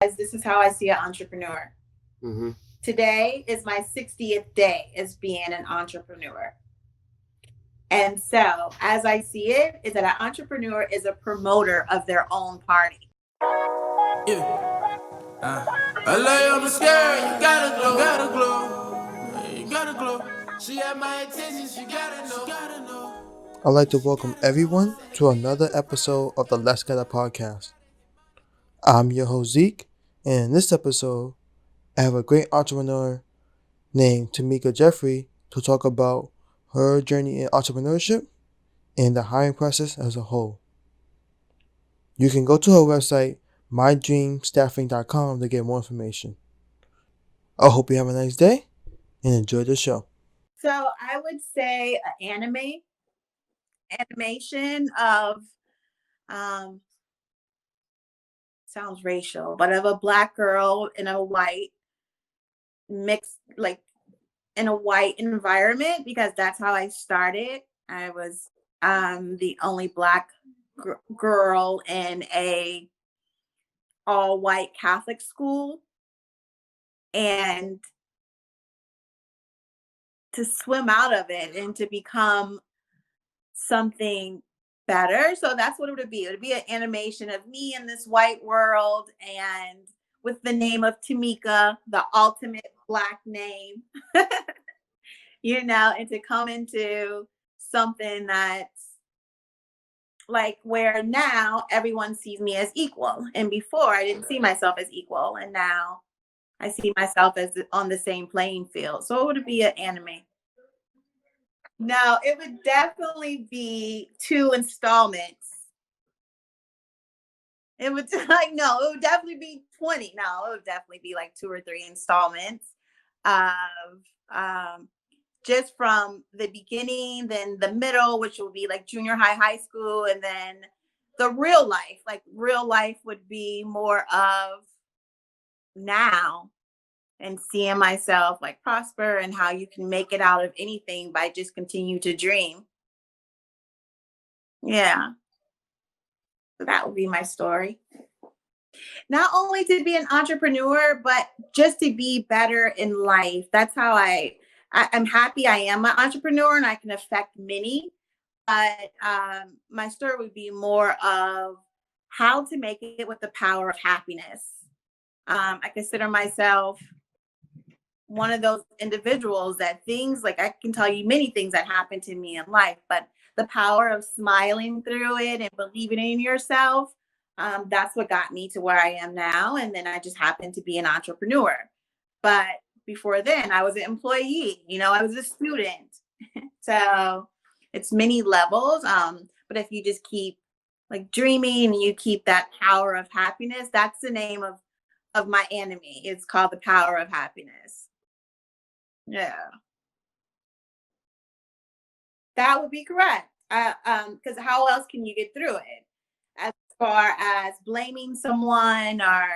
Guys, this is how I see an entrepreneur. Mm-hmm. Today is my 60th day as being an entrepreneur. And so, as I see it, is that an entrepreneur is a promoter of their own party. Yeah. I lay on the scale, you gotta glow, you gotta glow. She had my attention, she gotta know. I'd like to welcome everyone to another episode of the Let's Get It podcast. I'm your host Zeke, and in this episode, I have a great entrepreneur named Tamika Jeffrey to talk about her journey in entrepreneurship and the hiring process as a whole. You can go to her website, mydreamstaffing.com, to get more information. I hope you have a nice day and enjoy the show. So, I would say an animation of, um, sounds racial, but of a black girl in a white mixed, like in a white environment, because that's how I started. I was the only black girl in a all white Catholic school, and to swim out of it and to become something better. So that's what it would be. It would be an animation of me in this white world and with the name of Tamika, the ultimate black name, and to come into something that's like where now everyone sees me as equal. And before I didn't see myself as equal. And now I see myself as on the same playing field. So it would be an anime. No, it would definitely be two installments. It would like no, it would definitely be 20. No, it would definitely be like two or three installments of just from the beginning, then the middle, which will be like junior high, high school, and then the real life. Like real life would be more of now and seeing myself like prosper and how you can make it out of anything by just continue to dream. Yeah. So that would be my story. Not only to be an entrepreneur, but just to be better in life. That's how I'm happy I am an entrepreneur and I can affect many. But my story would be more of how to make it with the power of happiness. I consider myself one of those individuals that things like I can tell you many things that happened to me in life, but the power of smiling through it and believing in yourself, that's what got me to where I am now. And then I just happened to be an entrepreneur. But before then, I was an employee, I was a student. So it's many levels. But if you just keep like dreaming and you keep that power of happiness, that's the name of my enemy. It's called the power of happiness. Yeah, that would be correct. Because how else can you get through it? As far as blaming someone or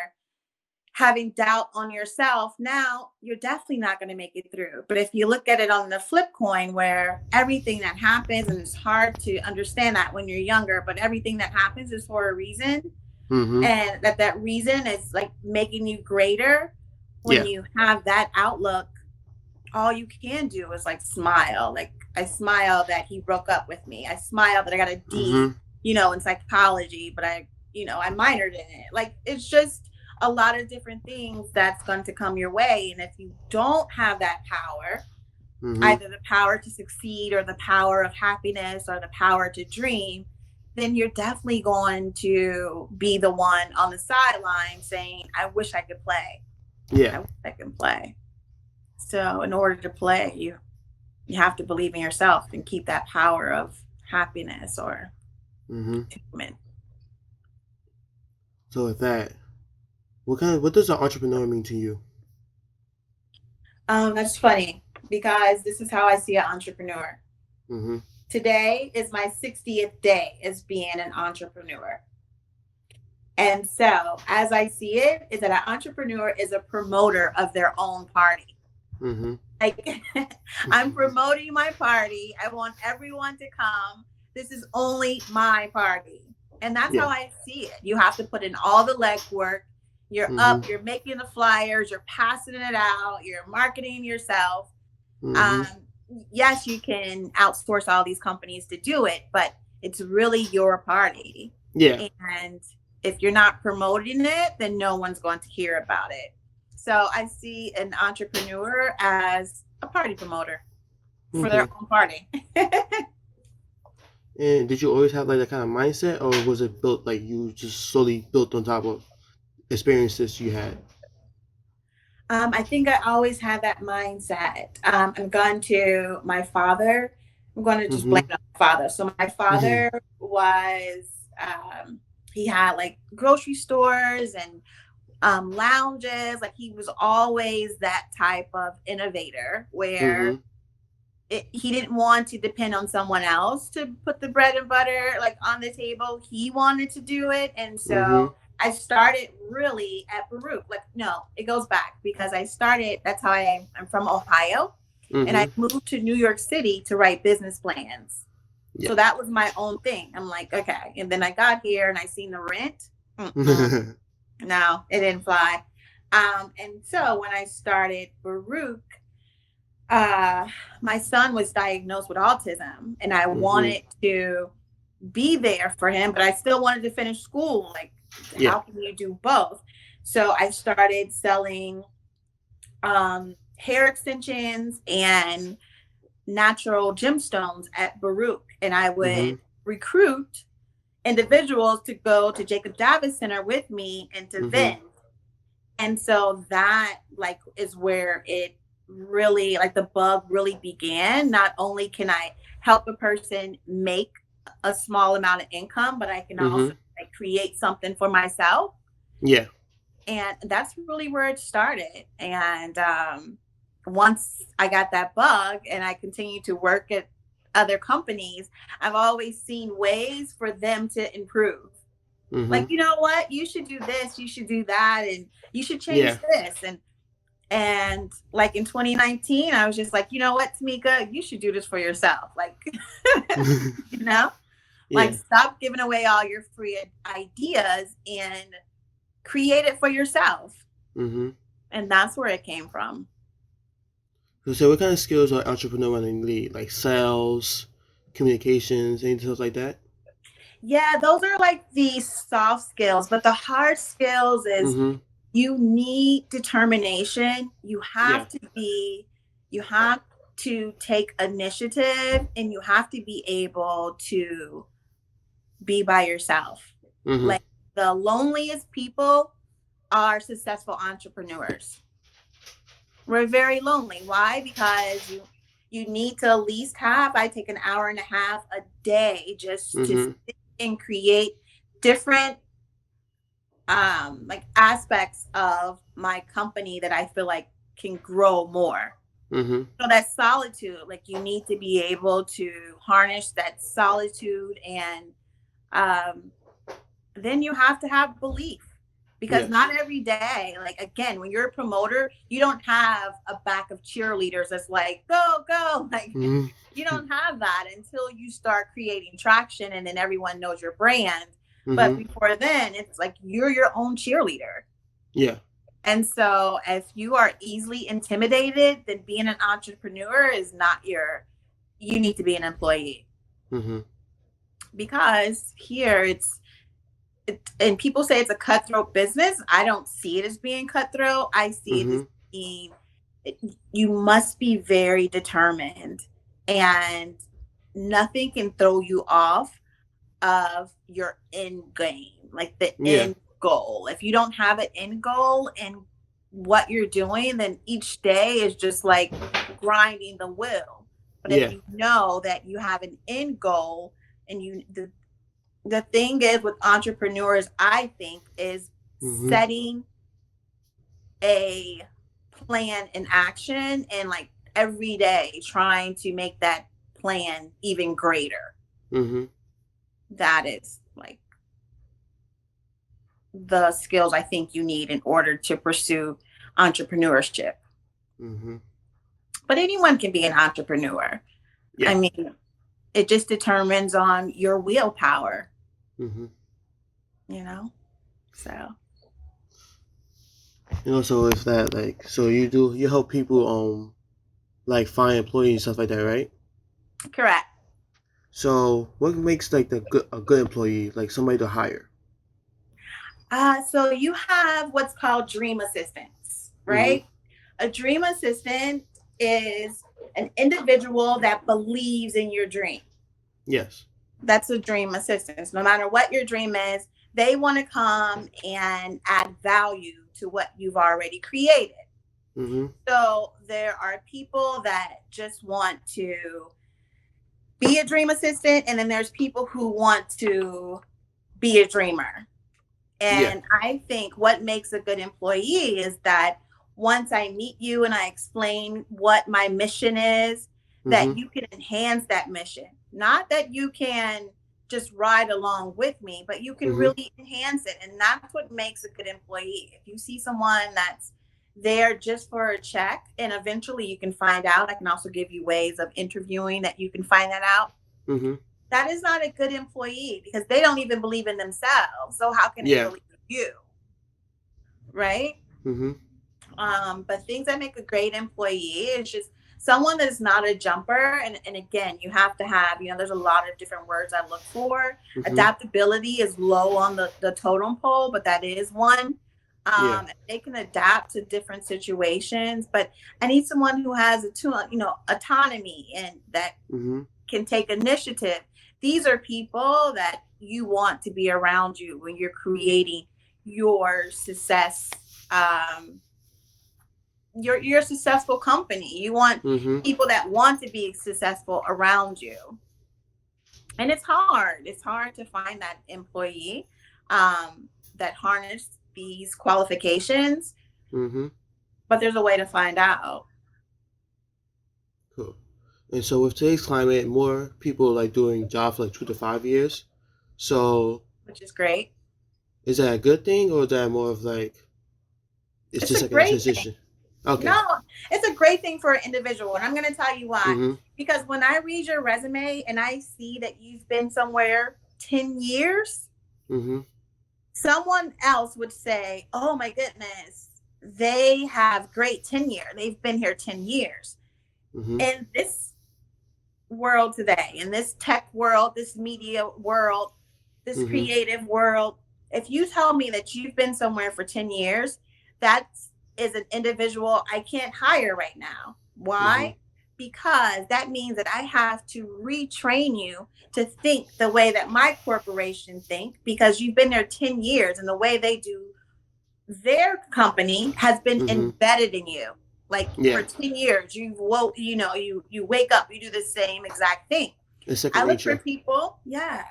having doubt on yourself, now you're definitely not going to make it through. But if you look at it on the flip coin, where everything that happens, and it's hard to understand that when you're younger, but everything that happens is for a reason, Mm-hmm. and that reason is like making you greater. When Yeah. you have that outlook, all you can do is like smile. Like I smile that he broke up with me. I smile that I got a Mm-hmm. D, in psychology, but I minored in it. Like it's just a lot of different things that's going to come your way. And if you don't have that power, Mm-hmm. either the power to succeed or the power of happiness or the power to dream, then you're definitely going to be the one on the sideline saying, I wish I could play. Yeah. I wish I could play. So in order to play, you have to believe in yourself and keep that power of happiness or Mm-hmm. achievement. So with that, what does an entrepreneur mean to you? That's funny because this is how I see an entrepreneur. Mm-hmm. Today is my 60th day as being an entrepreneur. And so, as I see it, is that an entrepreneur is a promoter of their own party. Mm-hmm. Like, I'm promoting my party. I want everyone to come. This is only my party. And that's Yeah. how I see it. You have to put in all the legwork. You're Mhm. up, you're making the flyers, you're passing it out, you're marketing yourself. Mhm. Um, yes, you can outsource all these companies to do it, but it's really your party. Yeah. And if you're not promoting it, then no one's going to hear about it. So I see an entrepreneur as a party promoter for their Okay. own party. And did you always have like that kind of mindset, or was it built like you just slowly built on top of experiences you had? I think I always had that mindset. I'm going to my father. I'm going to just blame Mhm. it on my father. So my Mhm. father was, um, he had like grocery stores and lounges. Like he was always that type of innovator where Mhm. he didn't want to depend on someone else to put the bread and butter like on the table. He wanted to do it. And Mhm. so I started really at Baruch. Like, no, it goes back because I started, that's how I'm from Ohio. And I Mhm. moved to New York City to write business plans. Yeah. So that was my own thing. I'm like, okay. And then I got here and I seen the rent. No, it didn't fly. And so when I started Baruch, uh, my son was diagnosed with autism, and I Mhm. wanted to be there for him, but I still wanted to finish school. Like, Yeah. how can you do both? So I started selling hair extensions and natural gemstones at Baruch, and I would Mhm. recruit individuals to go to Jacob Davis Center with me and to Mhm. vend. And so that like is where it really like the bug really began. Not only can I help a person make a small amount of income, but I can also Mhm. like create something for myself. Yeah. And that's really where it started. And once I got that bug and I continued to work at other companies, I've always seen ways for them to improve. Like, Mhm. you know what, you should do this, you should do that, and you should change Yeah. this. And like in 2019, I was just like, you know what, Tamika, you should do this for yourself. Like, you know, like Yeah. stop giving away all your free ideas and create it for yourself. Mhm. And that's where it came from. So, what kind of skills are entrepreneur running lead? Like sales, communications, anything else like that? Yeah, those are like the soft skills, but the hard skills is Mhm. you need determination. Yeah. You have to take initiative and you have to be able to be by yourself. Mhm. Like the loneliest people are successful entrepreneurs. We're very lonely. Why? Because you need to at least have, I take an hour and a half a day just to Mhm. sit and create different like aspects of my company that I feel like can grow more. Mhm. So that solitude, like you need to be able to harness that solitude and um then you have to have belief because Yes. not every day, like again, when you're a promoter, you don't have a back of cheerleaders that's like, go, go. Like Mhm. you don't have that until you start creating traction and then everyone knows your brand. But Mhm. before then, it's like you're your own cheerleader. Yeah. And so if you are easily intimidated, then being an entrepreneur is not you need to be an employee Mhm. because here and people say it's a cutthroat business. I don't see it as being cutthroat. I see it as Mhm. being, you must be very determined and nothing can throw you off of your end game, like the Yeah. end goal. If you don't have an end goal and what you're doing, then each day is just like grinding the wheel. But if Yeah. you know that you have an end goal and the thing is with entrepreneurs, I think, is Mhm. setting a plan in action and like every day trying to make that plan even greater. Mhm. That is like the skills I think you need in order to pursue entrepreneurship. Mhm. But anyone can be an entrepreneur. I Yeah. mean, it just determines on your willpower, Mhm. you know? So And also with that, like, so you help people like find employees and stuff like that, right? Correct. So what makes like a good employee, like somebody to hire? So you have what's called dream assistants, Mm-hmm. right? A dream assistant is an individual that believes in your dream. Yes. That's a dream assistant. No matter what your dream is, they want to come and add value to what you've already created. Mm-hmm. So there are people that just want to be a dream assistant, and then there's people who want to be a dreamer. Yeah. And I think what makes a good employee is that once I meet you and I explain what my mission is, Mm-hmm. that you can enhance that mission. Not that you can just ride along with me, but you can Mm-hmm. really enhance it. And that's what makes a good employee. If you see someone that's there just for a check, and eventually you can find out, I can also give you ways of interviewing that you can find that out. Mm-hmm. That is not a good employee because they don't even believe in themselves. So how can they Yeah. believe in you? Right? Mm-hmm. But things that make a great employee is just someone that is not a jumper. And again, you have to have, there's a lot of different words I look for. Mm-hmm. Adaptability is low on the totem pole, but that is one. Yeah. They can adapt to different situations, but I need someone who has autonomy and that Mm-hmm. can take initiative. These are people that you want to be around you when you're creating your success, your successful company. You want Mm-hmm. people that want to be successful around you. And it's hard. It's hard to find that employee that harness these qualifications, Mm-hmm. but there's a way to find out. Cool. And so with today's climate, more people are like doing jobs for like 2 to 5 years. So Which is great. is that a good thing, or is that more of like it's It's just a like a great thing. transition? Okay. No, it's a great thing for an individual. And I'm going to tell you why. Mm-hmm. Because when I read your resume and I see that you've been somewhere 10 years, Mm-hmm. someone else would say, oh my goodness, they have great tenure. They've been here 10 years. Mm-hmm. In this world today, in this tech world, this media world, this Mm-hmm. creative world, if you tell me that you've been somewhere for 10 years, that is an individual I can't hire right now. Mm-hmm. Why? Because that means that I have to retrain you to think the way that my corporation think, because you've been there 10 years and the way they do their company has been Mm-hmm. embedded in you. Like for Yeah. 10 years, you wake up, you do the same exact thing. It's second I look for nature. people, yeah.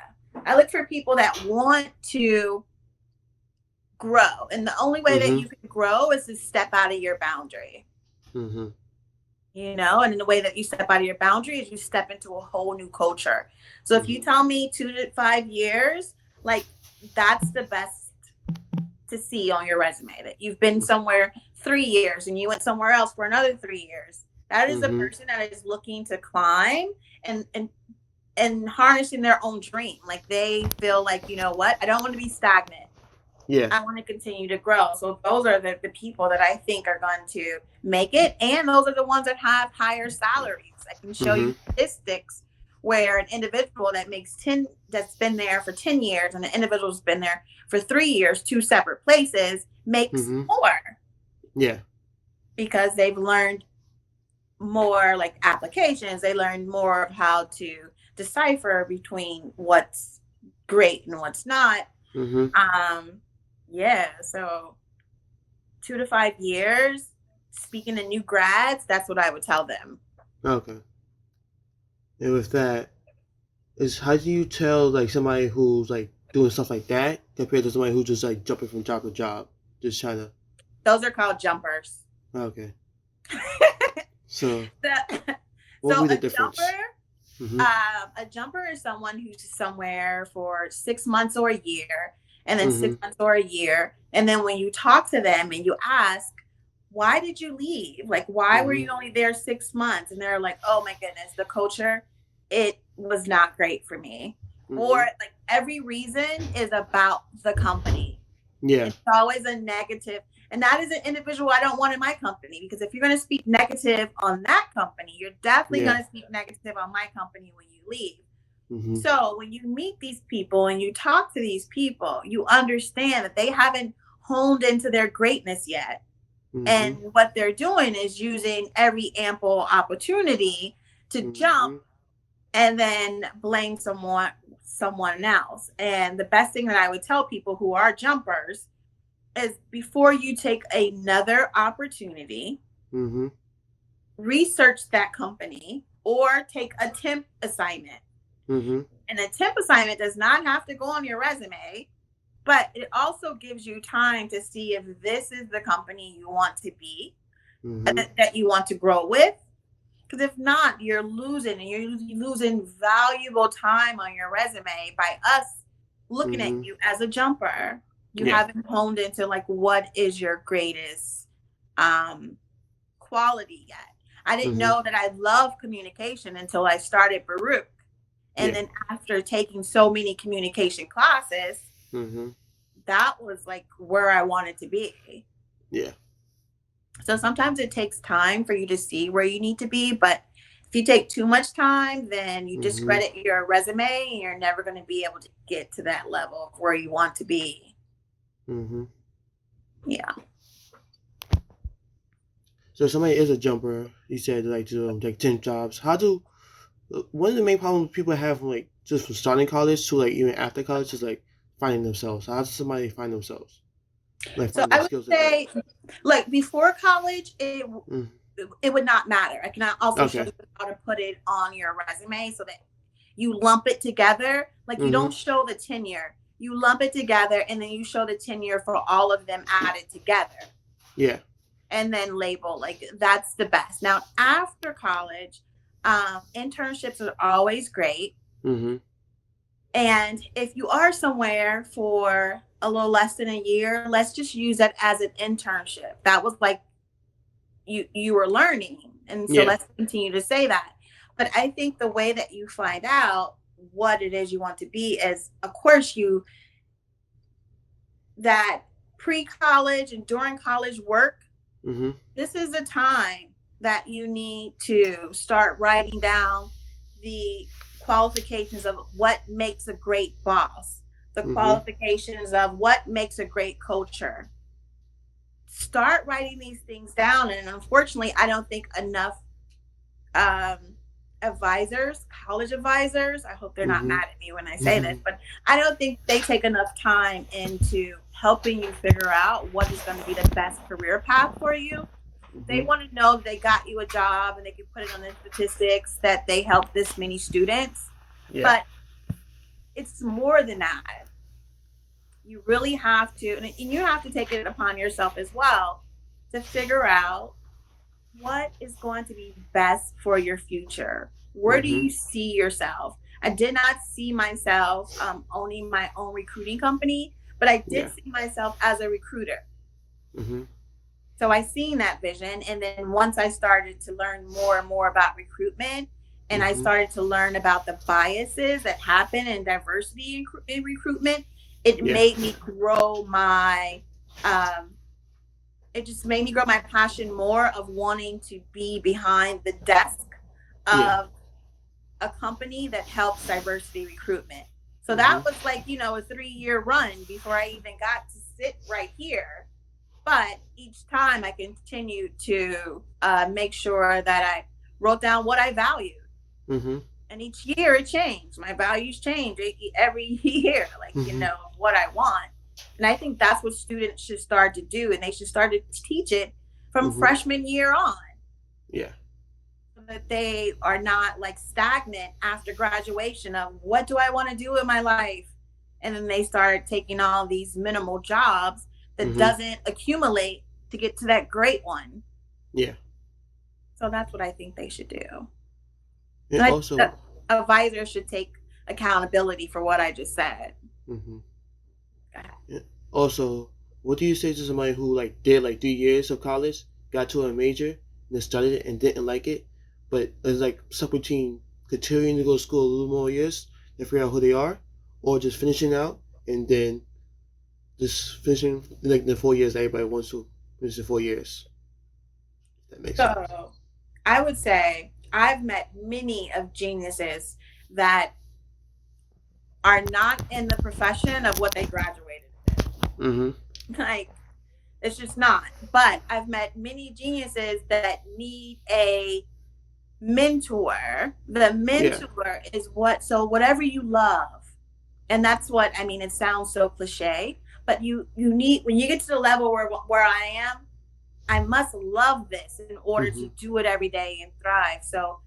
I look for people that want to grow. And the only way that Mm-hmm. you can grow is to step out of your boundary. Mm-hmm. And in the way that you step out of your boundary is you step into a whole new culture. So if you tell me 2 to 5 years, like that's the best to see on your resume, that you've been somewhere 3 years and you went somewhere else for another 3 years. That is the Mm-hmm. person that is looking to climb and harnessing their own dream. Like they feel like, you know what, I don't want to be stagnant. Yeah. I want to continue to grow. So those are the people that I think are going to make it. And those are the ones that have higher salaries. I can show Mm-hmm. you statistics where an individual that's been there for 10 years and an individual's been there for 3 years, two separate places, makes Mm-hmm. more Yeah. because they've learned more like applications. They learned more of how to decipher between what's great and what's not. Mm-hmm. So 2 to 5 years, speaking to new grads, that's what I would tell them. Okay. And with that, how do you tell like somebody who's like doing stuff like that compared to somebody who's just like jumping from job to job, just trying to? Those are called jumpers. Okay. So So what would be the a difference? jumper, Mm-hmm. a jumper is someone who's somewhere for 6 months or a year, and then Mm-hmm. 6 months or a year, and then when you talk to them and you ask, why did you leave? Like, why were Mm-hmm. you only there 6 months? And they're like, oh my goodness, the culture, it was not great for me. Mm-hmm. Or like every reason is about the company. Yeah. It's always a negative. And that is an individual I don't want in my company, because if you're going to speak negative on that company, you're definitely Yeah. going to speak negative on my company when you leave. Mm-hmm. So when you meet these people and you talk to these people, you understand that they haven't honed into their greatness yet. Mm-hmm. And what they're doing is using every ample opportunity to jump and then blame someone else. And the best thing that I would tell people who are jumpers is, before you take another opportunity, research that company or take a temp assignment. And a temp assignment does not have to go on your resume, but it also gives you time to see if this is the company you want to be, that you want to grow with. Because if not, you're losing valuable time on your resume by us looking at you as a jumper. You haven't honed into like what is your greatest quality yet. I didn't know that I love communication until I started Baruch. And then after taking so many communication classes, that was like where I wanted to be. Yeah. So sometimes it takes time for you to see where you need to be, but if you take too much time, then you discredit your resume and you're never going to be able to get to that level of where you want to be. Yeah. So if somebody is a jumper, you said like to like 10 jobs. One of the main problems people have from like just from starting college to like even after college is like finding themselves. How does somebody find themselves? Like So I would say, like before college, it would not matter. I can also show you how to put it on your resume so that you lump it together. Like you don't show the tenure, you lump it together, and then you show the tenure for all of them added together. Yeah. And then label, like that's the best. Now after college, internships are always great. And if you are somewhere for a little less than a year, let's just use that as an internship. That was like you were learning. And so let's continue to say that. But I think the way that you find out what it is you want to be is, of course, that pre-college and during college work, this is the time that you need to start writing down the qualifications of what makes a great boss, the qualifications of what makes a great culture. Start writing these things down. And unfortunately, I don't think enough college advisors, I hope they're not mad at me when I say this, but I don't think they take enough time into helping you figure out what is going to be the best career path for you. They want to know if they got you a job and they can put it on their statistics that they helped this many students. But it's more than that. You really have to, and you have to take it upon yourself as well to figure out what is going to be best for your future. Where do you see yourself? I did not see myself owning my own recruiting company, but I did see myself as a recruiter. So I seen that vision. And then once I started to learn more and more about recruitment, and I started to learn about the biases that happen in diversity in recruitment, it made me grow my it just made me grow my passion more of wanting to be behind the desk of a company that helps diversity recruitment. So that was like, a 3-year run before I even got to sit right here. But each time I continued to make sure that I wrote down what I valued. And each year it changed. My values change every year, like, what I want. And I think that's what students should start to do. And they should start to teach it from freshman year on. So that they are not like stagnant after graduation of what do I want to do in my life? And then they start taking all these minimal jobs that doesn't accumulate to get to that great one. So that's what I think they should do. And also, advisors should take accountability for what I just said. Also, what do you say to somebody who like did like 3 years of college, got to a major, and then studied it and didn't like it, but it's like stuck between continuing to go to school a little more years and figure out who they are, or just finishing out and then just finishing like the 4 years that everybody wants to Which is 4 years. That makes sense. So I would say I've met many of geniuses that are not in the profession of what they graduated in. Like, it's just not. But I've met many geniuses that need a mentor. The mentor is so whatever you love, and that's what I mean. It sounds so cliche, but you need, when you get to the level where I am, I must love this in order to do it every day and thrive. So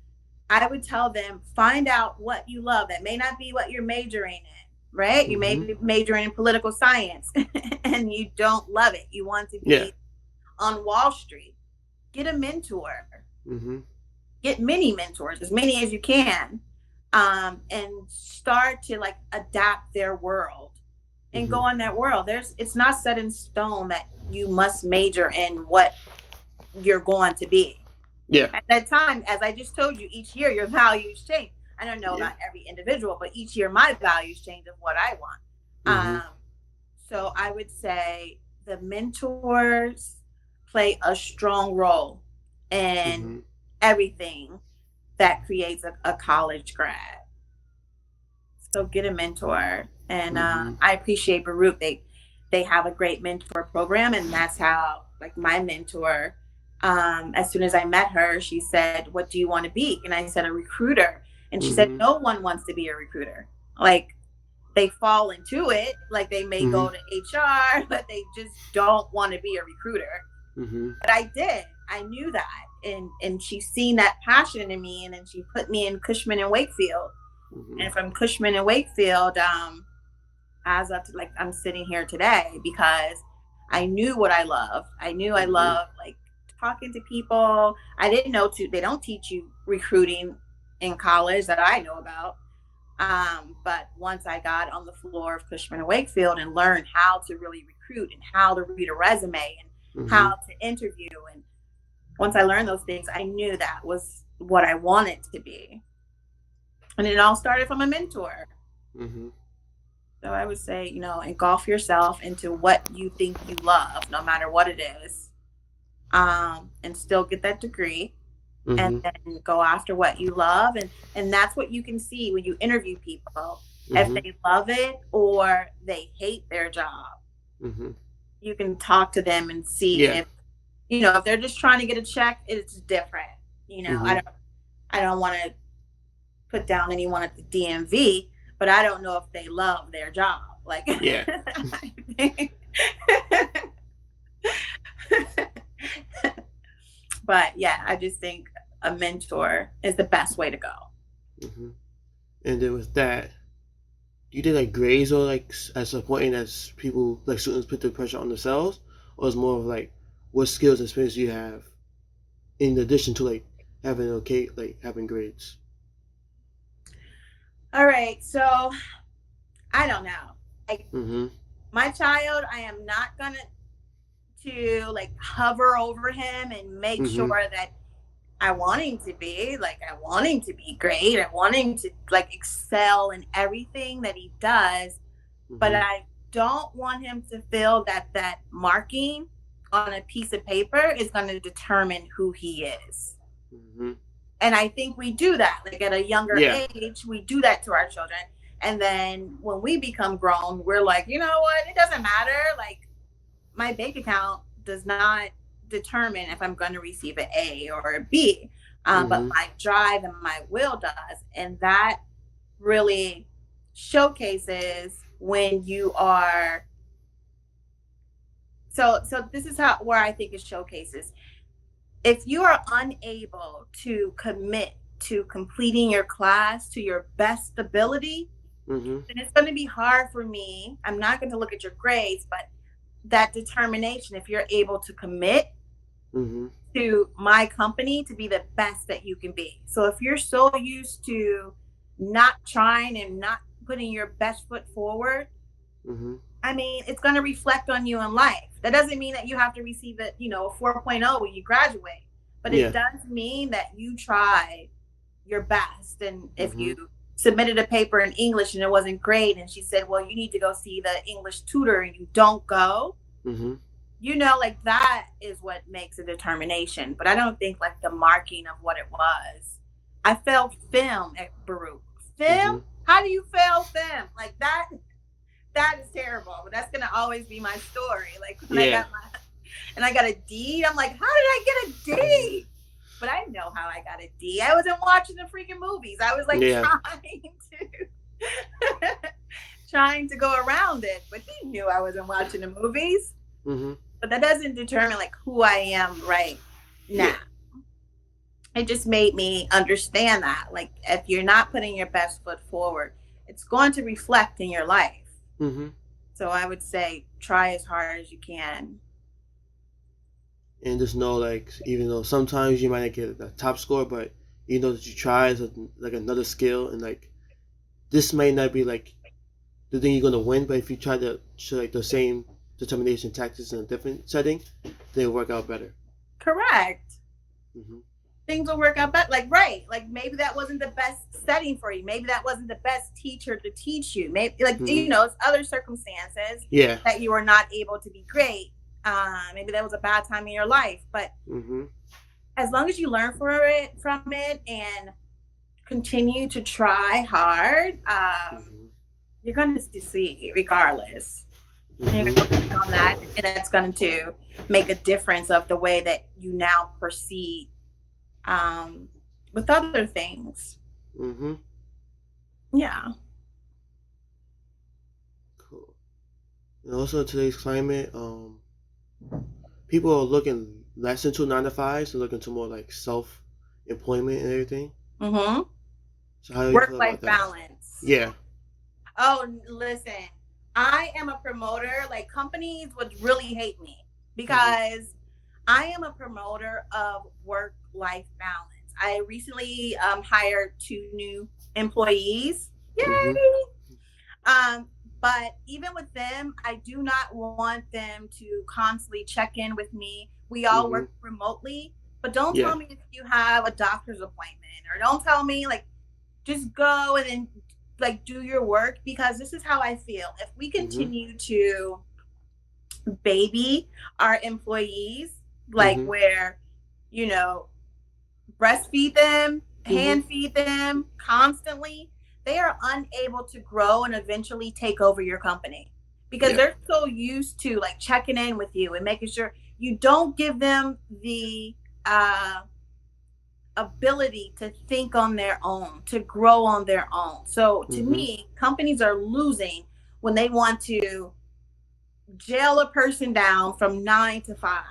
I would tell them, find out what you love. That may not be what you're majoring in, right? You may be majoring in political science and you don't love it. You want to be on Wall Street. Get a mentor. Get many mentors, as many as you can, and start to like adapt their world and go in that world. It's not set in stone that you must major in what you're going to be. At that time, as I just told you, each year your values change. I don't know about every individual, but each year my values change of what I want. So I would say the mentors play a strong role in everything that creates a college grad. So get a mentor. And I appreciate Baruch. They have a great mentor program, and that's how, like, my mentor, as soon as I met her, she said, "What do you want to be?" And I said, "A recruiter." And she said, "No one wants to be a recruiter. Like, they fall into it, like they may go to HR, but they just don't want to be a recruiter." But I did. I knew that, and she's seen that passion in me, and then she put me in Cushman and Wakefield, and from Cushman and Wakefield, as of like I'm sitting here today, because I knew what I loved. I knew I loved like talking to people. I didn't know they don't teach you recruiting in college that I know about. But once I got on the floor of Cushman and Wakefield and learned how to really recruit and how to read a resume and how to interview, and once I learned those things, I knew that was what I wanted to be. And it all started from a mentor. So I would say, engulf yourself into what you think you love, no matter what it is, and still get that degree. And then go after what you love. And that's what you can see when you interview people. If they love it or they hate their job, you can talk to them and see if they're just trying to get a check, it's different. I don't want to put down anyone at the DMV, but I don't know if they love their job. Like, but I just think a mentor is the best way to go. And then with that, do you think like grades are like as important as people, like students, put the pressure on themselves, or is more of like what skills and experience you have in addition to like having grades? All right, so I don't know. Like, my child, I am not gonna like hover over him and make sure that I want him to be great. I want him to like excel in everything that he does, but I don't want him to feel that marking on a piece of paper is going to determine who he is. And I think we do that, like at a younger age, we do that to our children. And then when we become grown, we're like, you know what? It doesn't matter. Like, my bank account does not determine if I'm going to receive an A or a B, but my drive and my will does. And that really showcases when you are. So this is where I think it showcases. If you are unable to commit to completing your class to your best ability, then it's going to be hard for me. I'm not going to look at your grades, but that determination, if you're able to commit to my company to be the best that you can be. So if you're so used to not trying and not putting your best foot forward, I mean, it's going to reflect on you in life. That doesn't mean that you have to receive a 4.0 when you graduate, but it does mean that you tried your best. And if you submitted a paper in English and it wasn't great, and she said, well, you need to go see the English tutor, and you don't go, like that is what makes a determination. But I don't think like the marking of what it was. I failed film at Baruch. Mm-hmm. Film? How do you fail film? Like that is terrible. But that's gonna always be my story. Like when Yeah. I got a D, I'm like, how did I get a D? But I know how I got a D. I wasn't watching the freaking movies. I was like Yeah. trying to go around it. But he knew I wasn't watching the movies. Mm-hmm. But that doesn't determine like who I am right now. Yeah. It just made me understand that like if you're not putting your best foot forward, it's going to reflect in your life. Mm-hmm. So I would say try as hard as you can. And just know, like, even though sometimes you might not get the top score, but you know that you try is like another skill, and like this might not be like the thing you're gonna win, but if you try to show like the same determination tactics in a different setting, they work out better. Correct. Mm-hmm. Things will work out better. Like, right. Like maybe that wasn't the best setting for you. Maybe that wasn't the best teacher to teach you. Maybe like, it's other circumstances that you were not able to be great. Maybe that was a bad time in your life, but as long as you learn from it and continue to try hard, you're going to succeed regardless. And you're going to work on that, and that's going to make a difference of the way that you now proceed with other things. Yeah. Cool. And also today's climate, people are looking less into 9 to 5s, so looking to more like self-employment and everything. So how do you feel Work-life about that? balance. Yeah. Oh, listen, I am a promoter. Like companies would really hate me because I am a promoter of work-life balance. I recently hired 2 new employees. Yay! But even with them, I do not want them to constantly check in with me. We all work remotely, but don't tell me if you have a doctor's appointment, or don't tell me like just go and then like do your work, because this is how I feel. If we continue to baby our employees, like where, breastfeed them, hand feed them constantly, they are unable to grow and eventually take over your company because they're so used to like checking in with you and making sure you don't give them the ability to think on their own, to grow on their own. So to me, companies are losing when they want to jail a person down from 9 to 5.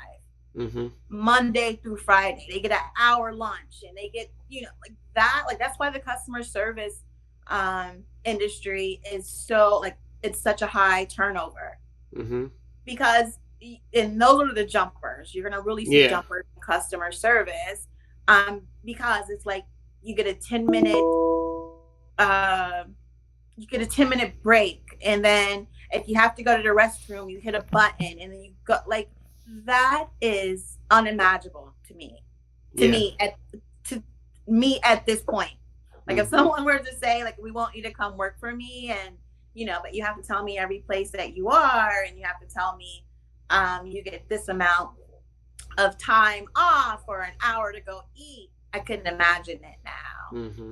Monday through Friday. They get an hour lunch and they get, like that. Like that's why the customer service industry is so like it's such a high turnover. Because and those are the jumpers. You're gonna really see jumpers in customer service. Because it's like you get a 10-minute break, and then if you have to go to the restroom, you hit a button and then you go. Like that is unimaginable to me. To me at this point. Like if someone were to say like we want you to come work for me, and but you have to tell me every place that you are, and you have to tell me you get this amount of time off or an hour to go eat. I couldn't imagine it now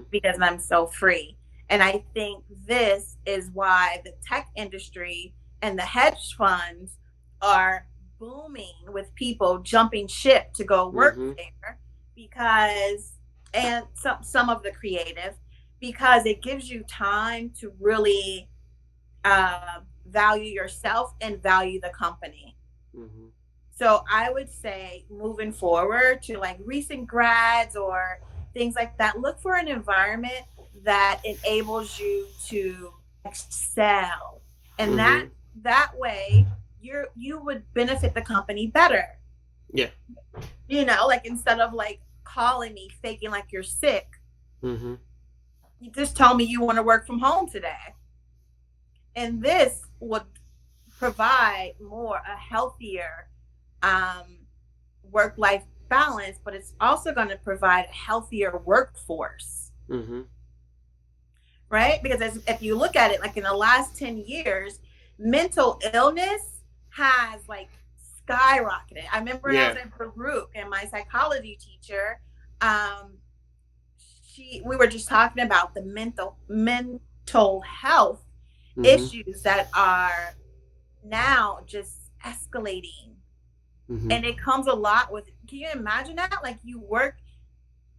because I'm so free. And I think this is why the tech industry and the hedge funds are booming with people jumping ship to go work there, because, and some of the creative, because it gives you time to really value yourself and value the company. So I would say moving forward to like recent grads or things like that, look for an environment that enables you to excel. And that way you would benefit the company better. Like instead of like calling me faking like you're sick, you just tell me you want to work from home today. And this would provide a healthier work-life balance, but it's also going to provide a healthier workforce. Right? Because if you look at it, like in the last 10 years, mental illness has like skyrocketed. I remember when I was Yeah. in Peru and my psychology teacher, um, we were just talking about the mental health Mm-hmm. issues that are now just escalating. Mm-hmm. And it comes a lot with, can you imagine that? Like you work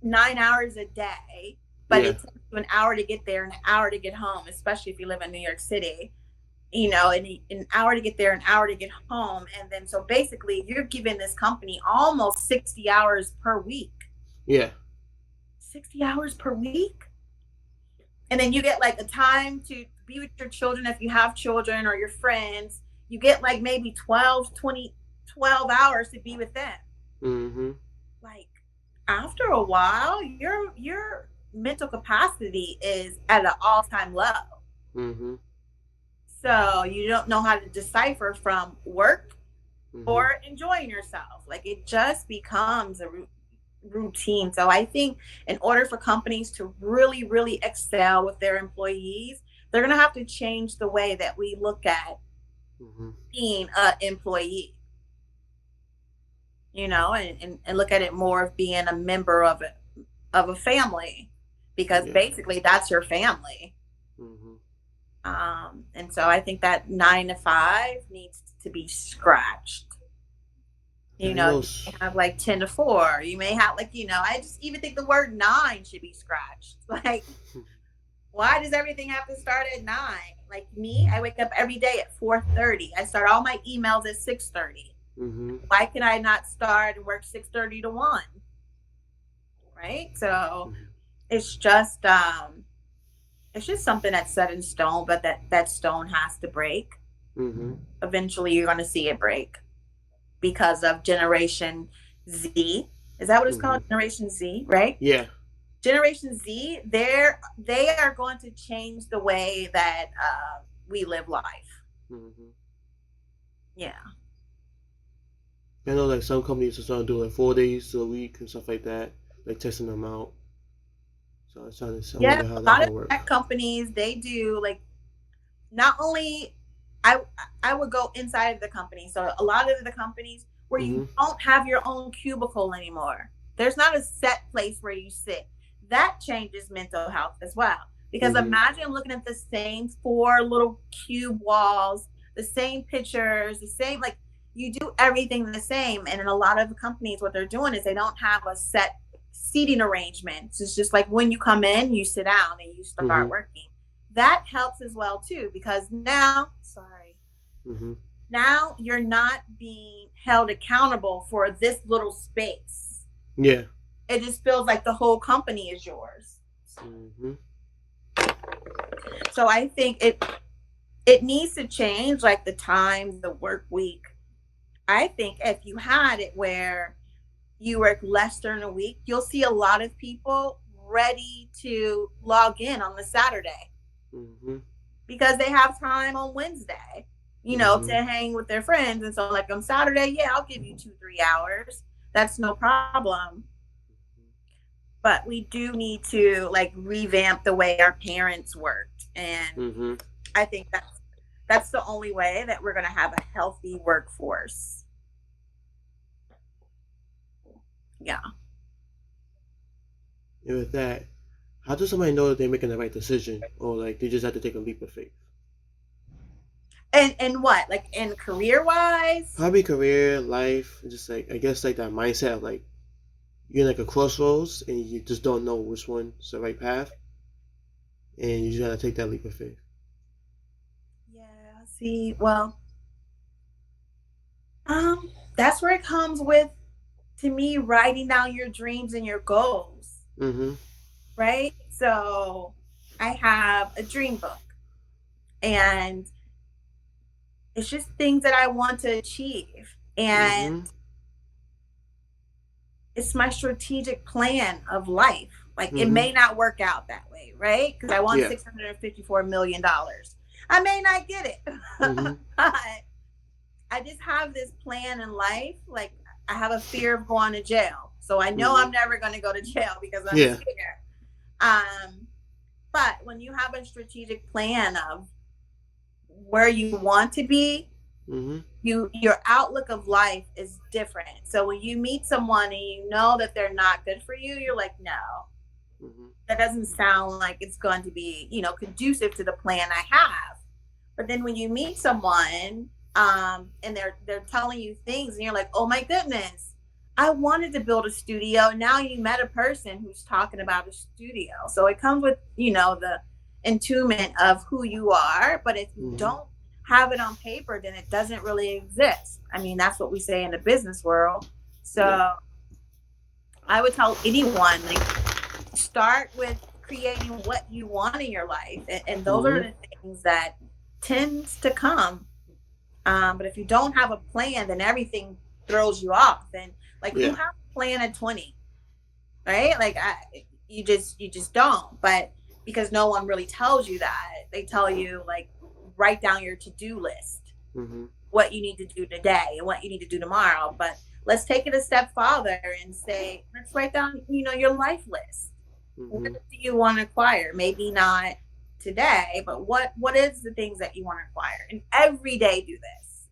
9 hours a day, but Yeah. it takes you an hour to get there and an hour to get home, especially if you live in New York City, you know, and an hour to get there, an hour to get home. And then so basically you're giving this company almost 60 hours per week. Yeah. 60 hours per week. And then you get like a time to be with your children if you have children or your friends. You get like maybe 12 hours to be with them. Mm-hmm. Like after a while, your mental capacity is at an all-time low. Mm-hmm. So you don't know how to decipher from work Mm-hmm. or enjoying yourself. Like it just becomes a routine. So I think in order for companies to really, really excel with their employees, they're going to have to change the way that we look at Mm-hmm. being an employee, you know, and look at it more of being a member of a family, because Yeah. basically that's your family. Mm-hmm. And so I think that 9 to 5 needs to be scratched. You I know, know. you may have like 10 to 4. You may have like, you know, I just even think the word 9 should be scratched. Like, why does everything have to start at 9? Like me, I wake up every day at 4:30. I start all my emails at 6:30. Mm-hmm. Why can I not start and work 6:30 to 1? Right? So Mm-hmm. it's just something that's set in stone, but that stone has to break. Mm-hmm. Eventually you're going to see it break because of Generation Z. Is that what it's called? Mm-hmm. Generation Z, right? Yeah. Generation Z, they are going to change the way that we live life. Mm-hmm. Yeah. I know like some companies are starting to do like 4 days a week and stuff like that, like testing them out. So I Yeah, wonder how a that lot of gonna work. tech companies, they do like, not only I I would go inside of the company. So a lot of the companies where you Mm-hmm. don't have your own cubicle anymore. There's not a set place where you sit. That changes mental health as well. Because Mm-hmm. imagine looking at the same 4 little cube walls, the same pictures, the same, like you do everything the same. And in a lot of the companies, what they're doing is they don't have a set seating arrangement. It's just like when you come in, you sit down and you start Mm-hmm. working. That helps as well too, because Mm-hmm. now you're not being held accountable for this little space. Yeah. It just feels like the whole company is yours. Mm-hmm. So I think it needs to change, like the time, the work week. I think if you had it where you work less during a week, you'll see a lot of people ready to log in on the Saturday Mm-hmm. because they have time on Wednesday, you know, Mm-hmm. to hang with their friends. And so, like on Saturday, yeah, I'll give you 2, 3 hours. That's no problem. But we do need to like revamp the way our parents worked. And Mm-hmm. I think that's the only way that we're going to have a healthy workforce. Yeah. And with that, how does somebody know that they're making the right decision, or like they just have to take a leap of faith? And what? Like in career wise? Probably career, life, just like I guess like that mindset of like you're in like a crossroads and you just don't know which one's the right path, and you just gotta take that leap of faith. Yeah, see, well, that's where it comes with, to me, writing down your dreams and your goals, Mm-hmm. right? So I have a dream book, and it's just things that I want to achieve. And Mm-hmm. it's my strategic plan of life. Like it Mm-hmm. may not work out that way, right? Because I want Yeah. $654 million. I may not get it, Mm-hmm. but I just have this plan in life. Like I have a fear of going to jail, so I know Mm-hmm. I'm never going to go to jail because I'm Yeah. scared. But when you have a strategic plan of where you want to be Mm-hmm. Your outlook of life is different. So when you meet someone and you know that they're not good for you, you're like, no, Mm-hmm. that doesn't sound like it's going to be, conducive to the plan I have. But then when you meet someone, and they're telling you things, and you're like, oh my goodness, I wanted to build a studio. Now you met a person who's talking about a studio. So it comes with, the intuition of who you are. But if you don't have it on paper, then it doesn't really exist. I mean, that's what we say in the business world. So I would tell anyone, like, start with creating what you want in your life, and those are the things that tends to come. But if you don't have a plan, then everything throws you off. And like, who has a plan at 20, right? Like, you just don't. But because no one really tells you that, they tell you, like, write down your to-do list, what you need to do today and what you need to do tomorrow. But let's take it a step farther and say, let's write down, your life list. What do you want to acquire? Maybe not today, but what is the things that you want to acquire? And every day do this.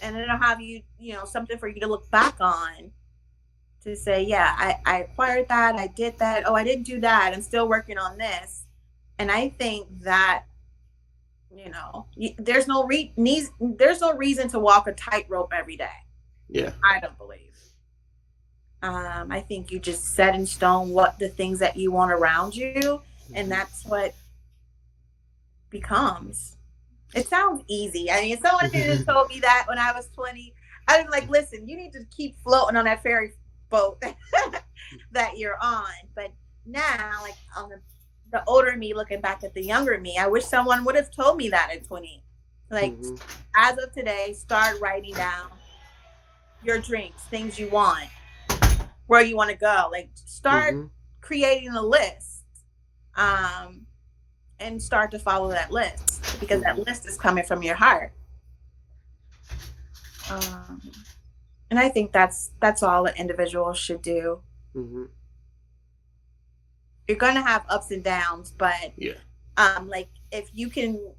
And it'll have you, something for you to look back on, to say, yeah, I acquired that, I did that, oh, I didn't do that, I'm still working on this. And I think that, there's no reason to walk a tightrope every day. Yeah. I don't believe. I think you just set in stone what the things that you want around you, and that's what becomes. It sounds easy. I mean, if someone had just told me that when I was 20, I'd be like, listen, you need to keep floating on that ferry boat that you're on. But now, like, on the older me looking back at the younger me, I wish someone would have told me that at 20. Like, as of today, start writing down your dreams, things you want, where you want to go. Like, start creating a list, and start to follow that list, because that list is coming from your heart. And I think that's all an individual should do. You're going to have ups and downs, but like, if you can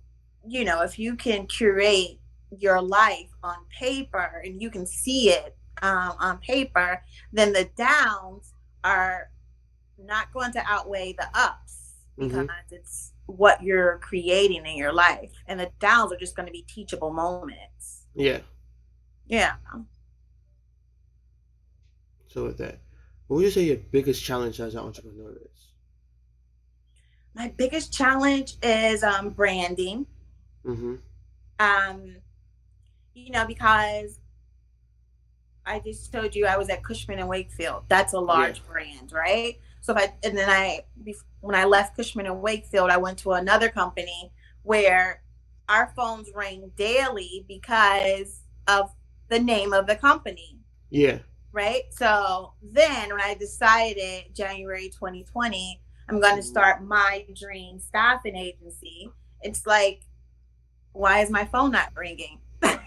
curate your life on paper and you can see it on paper, then the downs are not going to outweigh the ups, because it's what you're creating in your life, and the downs are just going to be teachable moments. Yeah. So with that, what would you say your biggest challenge as an entrepreneur is? My biggest challenge is branding. Because I just told you I was at Cushman and Wakefield. That's a large brand, right? So when I left Cushman and Wakefield, I went to another company where our phones rang daily because of the name of the company. Yeah. Right. So then when I decided January 2020, I'm going to start my dream staffing agency, it's like, why is my phone not ringing? But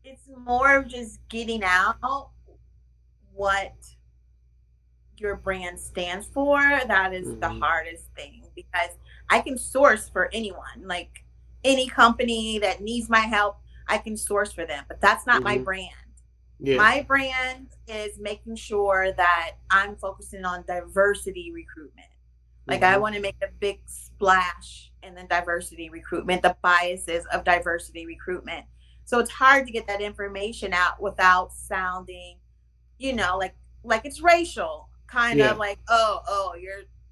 it's more of just getting out what your brand stands for. That is the hardest thing, because I can source for anyone, like any company that needs my help, I can source for them, but that's not my brand. My brand is making sure that I'm focusing on diversity recruitment. Like, I want to make a big splash in the diversity recruitment, the biases of diversity recruitment. So it's hard to get that information out without sounding, like it's racial, kind of like, oh,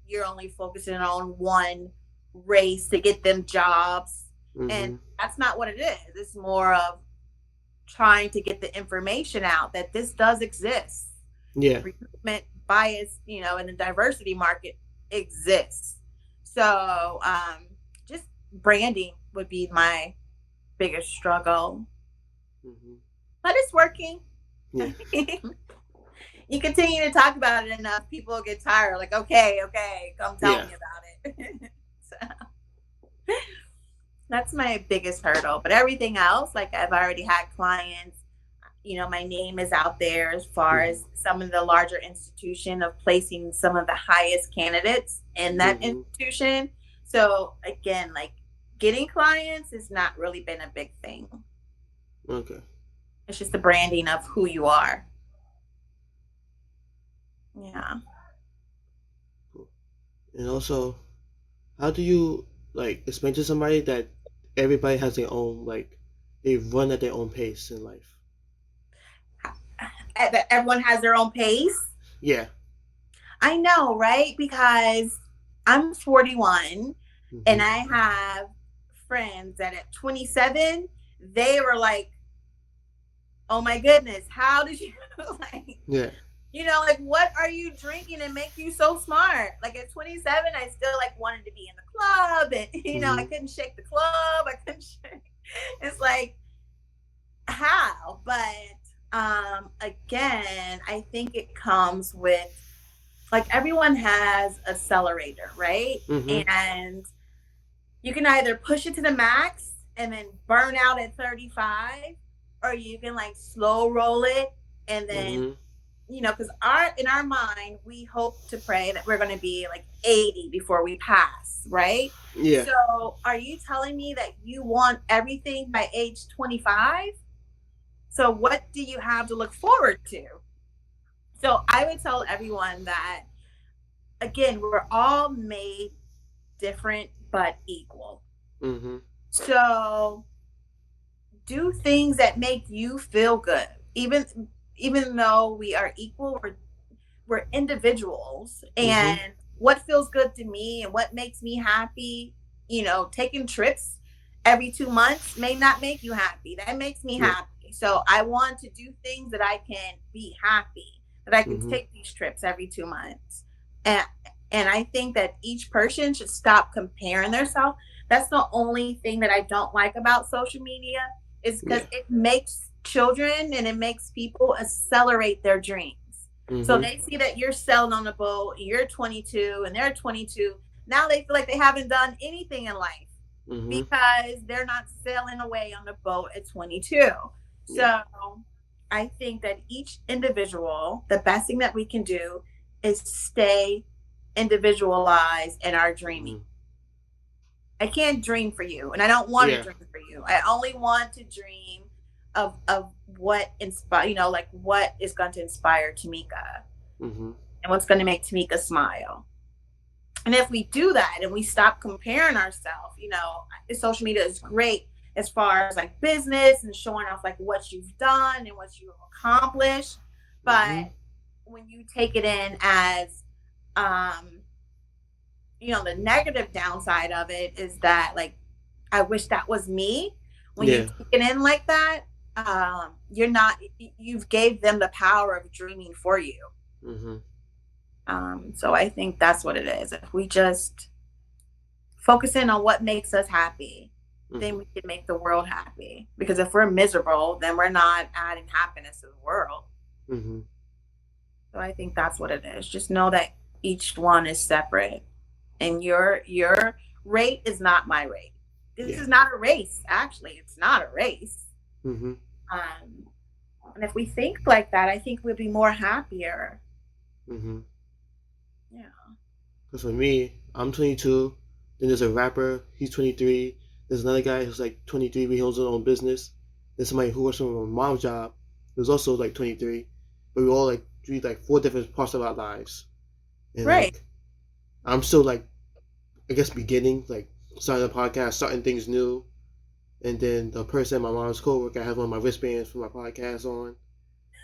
you're only focusing on one race to get them jobs. And that's not what it is. It's more of trying to get the information out that this does exist. Recruitment bias, in the diversity market exists. So just branding would be my biggest struggle. But it's working. You continue to talk about it enough, people get tired. Like, okay, come tell me about it. So that's my biggest hurdle. But everything else, like, I've already had clients, my name is out there as far as some of the larger institution of placing some of the highest candidates in that institution. So again, like getting clients has not really been a big thing. Okay. It's just the branding of who you are. Yeah. Cool. And also, how do you like explain to somebody that everybody has their own like they run at their own pace in life? That everyone has their own pace. Yeah. I know, right? Because I'm 41 and Mhm. I have friends that at 27, they were like, oh my goodness, how did you like, Yeah. like what are you drinking and make you so smart? Like at 27, I still like wanted to be in the club and I Mhm. couldn't shake the club. I couldn't shake. It's like how? But again, I think it comes with like everyone has accelerator, right? Mhm. And you can either push it to the max and then burn out at 35, or you can like slow roll it and then Mhm. because in our mind we hope to pray that we're going to be like 80 before we pass, right? Yeah. So are you telling me that you want everything by age 25? So what do you have to look forward to? So I would tell everyone that again, we're all made different but equal. Mhm. So do things that make you feel good. Even though we are equal, we're individuals, Mhm. and what feels good to me and what makes me happy, taking trips every 2 months may not make you happy. That makes me Yeah. happy. So I want to do things that I can be happy, that I can Mhm. take these trips every 2 months. And and I think that each person should stop comparing themselves. That's the only thing that I don't like about social media is because Yeah. it makes children and it makes people accelerate their dreams. So Mhm. they see that you're sailing on a boat, and you're 22 and they're 22. Now they feel like they haven't done anything in life Mhm. because they're not sailing away on a boat at 22. Yeah. So I think that each individual, the best thing that we can do is stay individualized in our dreaming. Mhm. I can't dream for you, and I don't want to Yeah. dream for you. I only want to dream of what inspire, like what is going to inspire Tamika Mhm. and what's going to make Tamika smile. And if we do that and we stop comparing ourselves, social media is great as far as like business and showing off like what you've done and what you've accomplished. But Mhm. when you take it in as um, the negative downside of it is that like I wish that was me. When you Yeah. take it in like that, you're not you've gave them the power of dreaming for you. Mhm. So I think that's what it is. If we just focus in on what makes us happy, then Mhm. we can make the world happy. Because if we're miserable, then we're not adding happiness to the world. Mhm. So I think that's what it is. Just know that each one is separate, and your rate is not my rate. This Yeah. is not a race. Actually, it's not a race. Mhm. Um, and if we think like that, I think we'll be more happier. Mhm. Yeah. Cause for me, I'm 22. Then there's a rapper. He's 23. There's another guy who's like 23, but he owns his own business. There's somebody who works from my mom's job, who's also like 23. But we all like do like four different parts of our lives. And Right. like I'm still like I guess beginning, like starting a podcast, starting things new. And then the person, my mom's coworker, I have one of my wristbands for my podcast on.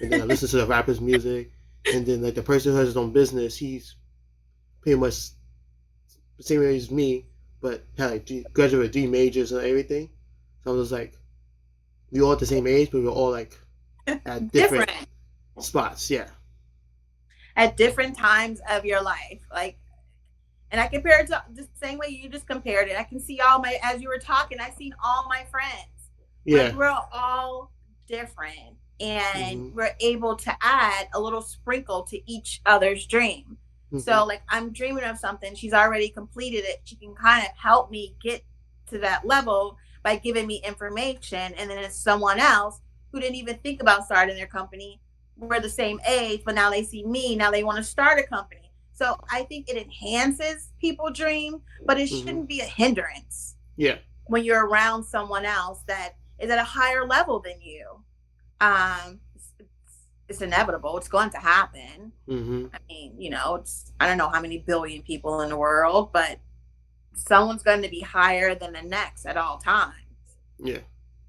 And then I listen to the rapper's music. And then like the person who has his own business, he's pretty much the same age as me, but had like graduated 3 majors and everything. So I was like, we all at the same age, but we were all like at different Different spots. Yeah. at different times of your life. Like, and I compare it to the same way you just compared it. I can see as you were talking, I seen all my friends. Like Yeah. we're all different and Mhm. we're able to add a little sprinkle to each other's dream. Mhm. So like I'm dreaming of something, she's already completed it. She can kind of help me get to that level by giving me information. And then it's someone else who didn't even think about starting their company. We're the same age, but now they see me, now they want to start a company. So I think it enhances people dream, but it shouldn't be a hindrance Yeah. when you're around someone else that is at a higher level than you. It's inevitable. It's going to happen. Mm-hmm. I mean, I don't know how many billion people in the world, but someone's going to be higher than the next at all times. Yeah.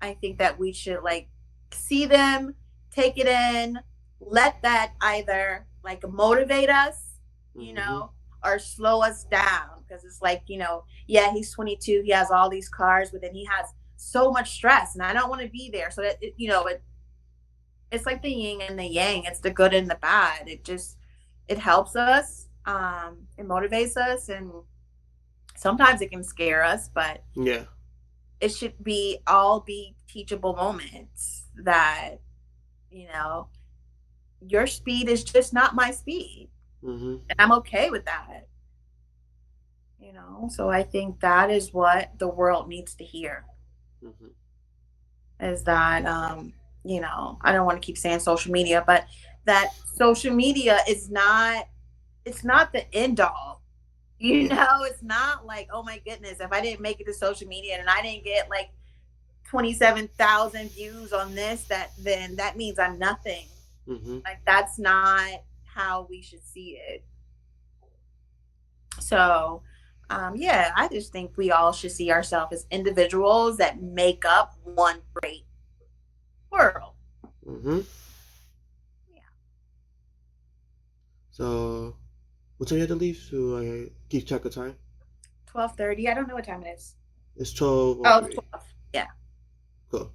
I think that we should like see them, take it in, let that either like motivate us, or slow us down. Because it's like, yeah, he's 22, he has all these cars, but then he has so much stress, and I don't want to be there. So that it's like the yin and the yang. It's the good and the bad. It helps us, it motivates us, and sometimes it can scare us, but Yeah. it should all be teachable moments that, your speed is just not my speed. And I'm okay with that. So I think that is what the world needs to hear, is that, I don't want to keep saying social media, but that social media it's not the end all. It's not like, oh my goodness, if I didn't make it to social media and I didn't get like 27,000 views on this, then that means I'm nothing. Like, that's not how we should see it. So, yeah, I just think we all should see ourselves as individuals that make up one great world. Yeah. So, what time you have to leave? So I keep track of time. 12:30. I don't know what time it is. It's 12. Oh, 12. Yeah. Cool.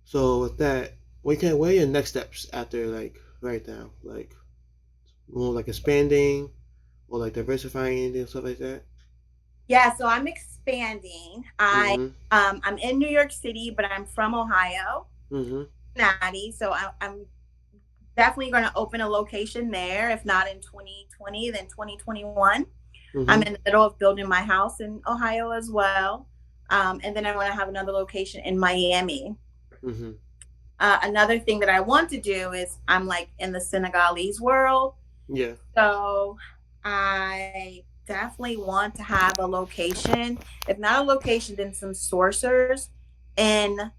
So with that, what are your next steps after like right now? Like more like expanding or like diversifying and stuff like that? Yeah, so I'm expanding. I'm in New York City, but I'm from Ohio. Cincinnati. So I'm definitely going to open a location there. If not in 2020, then 2021. I'm in the middle of building my house in Ohio as well. And then I want to have another location in Miami. Another thing that I want to do is I'm like in the Senegalese world. Yeah. So I definitely want to have a location, if not a location, then some sourcers in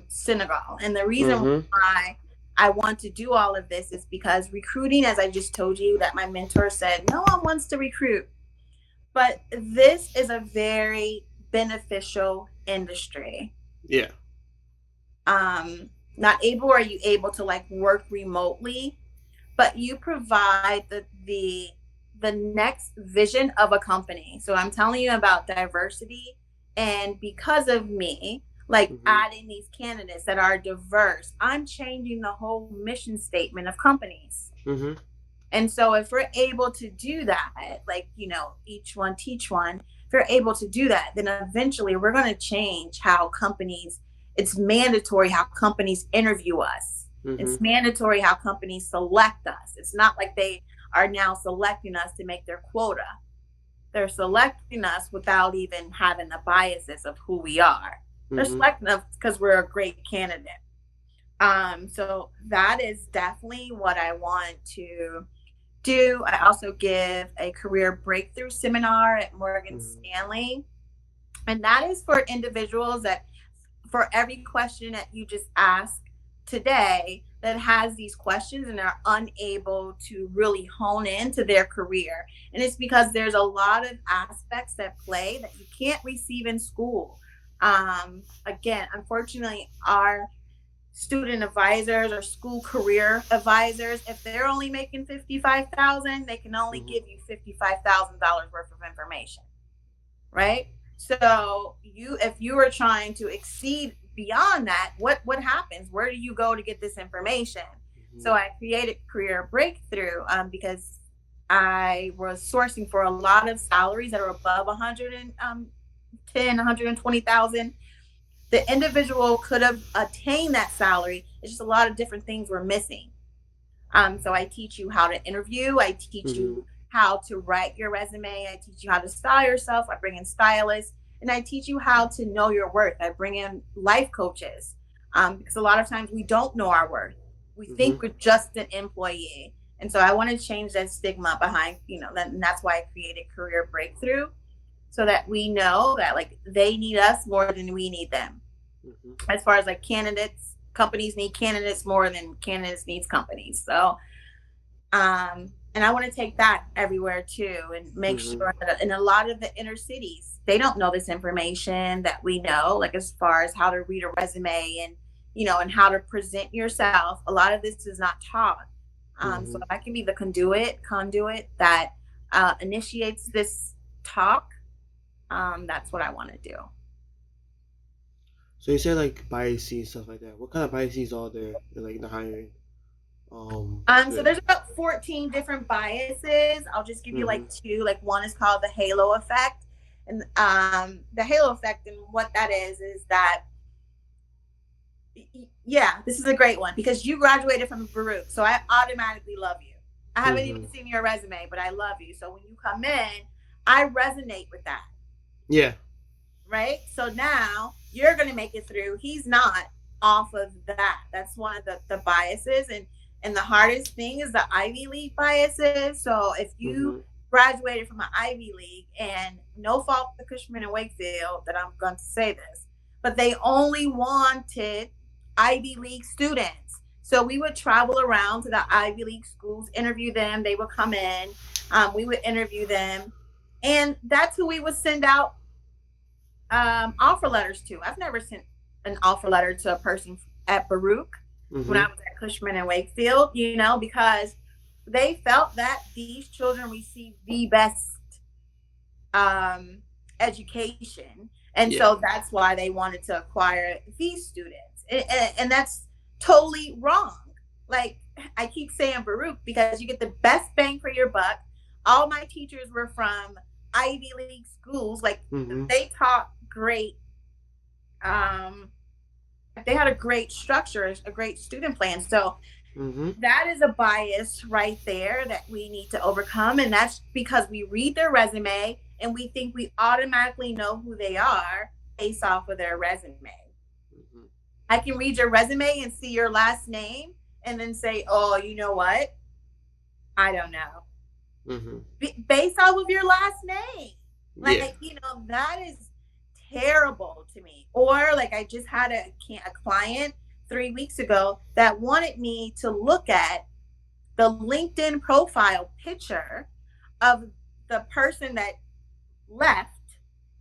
Senegal. And the reason why I want to do all of this is because recruiting, as I just told you, that my mentor said, no one wants to recruit. But this is a very beneficial industry. Yeah. Not able are you able to like work remotely, but you provide the next vision of a company. So I'm telling you about diversity, and because of me, like adding these candidates that are diverse, I'm changing the whole mission statement of companies. And so if we're able to do that, like, each one teach one, if we're able to do that, then eventually we're going to change how companies, it's mandatory how companies interview us. It's mandatory how companies select us. It's not like they are now selecting us to make their quota. They're selecting us without even having the biases of who we are. They're selecting us because we're a great candidate. So that is definitely what I want to do. I also give a career breakthrough seminar at Morgan Stanley. And that is for individuals that, for every question that you just asked today, that has these questions and are unable to really hone into their career. And it's because there's a lot of aspects that play that you can't receive in school. Again, unfortunately, our student advisors or school career advisors, if they're only making $55,000, they can only give you $55,000 worth of information, right? So if you are trying to exceed beyond that, what happens? Where do you go to get this information? So I created Career Breakthrough because I was sourcing for a lot of salaries that are above 120,000. The individual could have attained that salary. It's just a lot of different things were missing. So I teach you how to interview. I teach you how to write your resume. I teach you how to style yourself. I bring in stylists, and I teach you how to know your worth. I bring in life coaches because a lot of times we don't know our worth. We think we're just an employee. And so I want to change that stigma behind, and that's why I created Career Breakthrough, so that we know that like they need us more than we need them. Mm-hmm. As far as like candidates, companies need candidates more than candidates needs companies. So and I want to take that everywhere too, and make sure that in a lot of the inner cities, they don't know this information that we know, like as far as how to read a resume and and how to present yourself. A lot of this is not taught. So if I can be the conduit that initiates this talk, that's what I want to do. So you said like biases, stuff like that. What kind of biases are there in the hiring? So there's about 14 different biases. I'll just give you like two. Like one is called the halo effect. And the halo effect, and what that is that, yeah, this is a great one because you graduated from Baruch. So I automatically love you. I haven't even seen your resume, but I love you. So when you come in, I resonate with that. Yeah. Right? So now you're going to make it through. He's not off of that. That's one of the biases. And the hardest thing is the Ivy League biases. So if you graduated from an Ivy League, and no fault to Cushman and Wakefield that I'm going to say this, but they only wanted Ivy League students. So we would travel around to the Ivy League schools, interview them. They would come in. We would interview them. And that's who we would send out offer letters to. I've never sent an offer letter to a person at Baruch when I was at Cushman and Wakefield, because they felt that these children received the best education. And so that's why they wanted to acquire these students. And that's totally wrong. Like I keep saying Baruch because you get the best bang for your buck. All my teachers were from Ivy League schools. Like they taught great. They had a great structure, a great student plan. So that is a bias right there that we need to overcome. And that's because we read their resume and we think we automatically know who they are based off of their resume. I can read your resume and see your last name and then say, oh, you know what? I don't know. Based off of your last name. Like, that is terrible to me. Or like I just had a client 3 weeks ago that wanted me to look at the LinkedIn profile picture of the person that left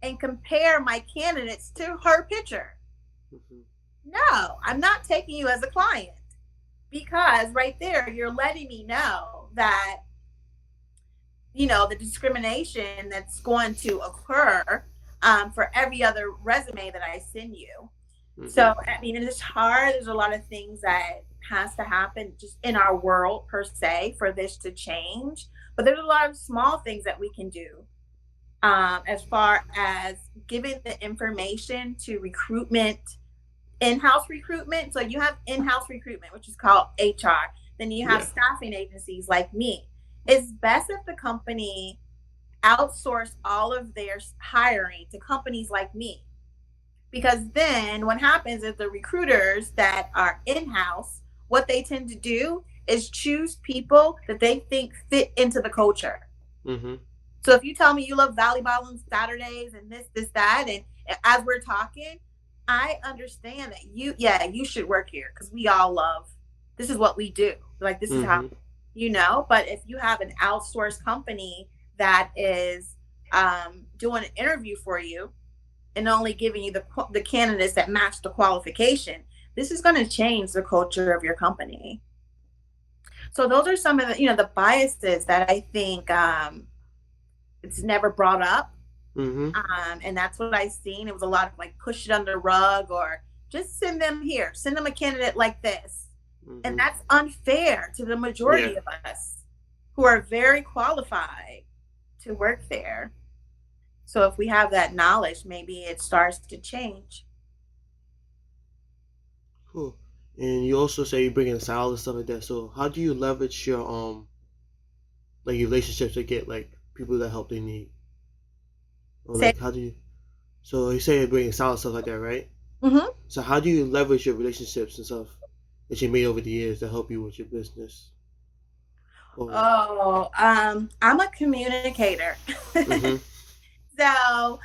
and compare my candidates to her picture. No, I'm not taking you as a client, because right there you're letting me know that the discrimination that's going to occur for every other resume that I send you. So I mean, it's hard. There's a lot of things that has to happen just in our world per se for this to change, but there's a lot of small things that we can do as far as giving the information to in-house recruitment. So you have in-house recruitment, which is called HR. Then you have staffing agencies like me. It's best if the company outsource all of their hiring to companies like me, because then what happens is the recruiters that are in-house, what they tend to do is choose people that they think fit into the culture. So if you tell me you love volleyball on Saturdays and this, that, and as we're talking, I understand that you should work here because we all love, this is what we do. Like, this is how, but if you have an outsourced company that is doing an interview for you and only giving you the candidates that match the qualification, this is going to change the culture of your company. So those are some of the, the biases that I think it's never brought up. And that's what I've seen. It was a lot of like push it under the rug, or just send them here, send them a candidate like this. And that's unfair to the majority of us who are very qualified to work there. So if we have that knowledge, maybe it starts to change. Cool. And you also say you bring in salad and stuff like that. So how do you leverage your like your relationships to get like people that help they need? Or like how do you? So you say you're bringing salad stuff like that, right? So how do you leverage your relationships and stuff that you made over the years to help you with your business? Oh, I'm a communicator. Mm-hmm. So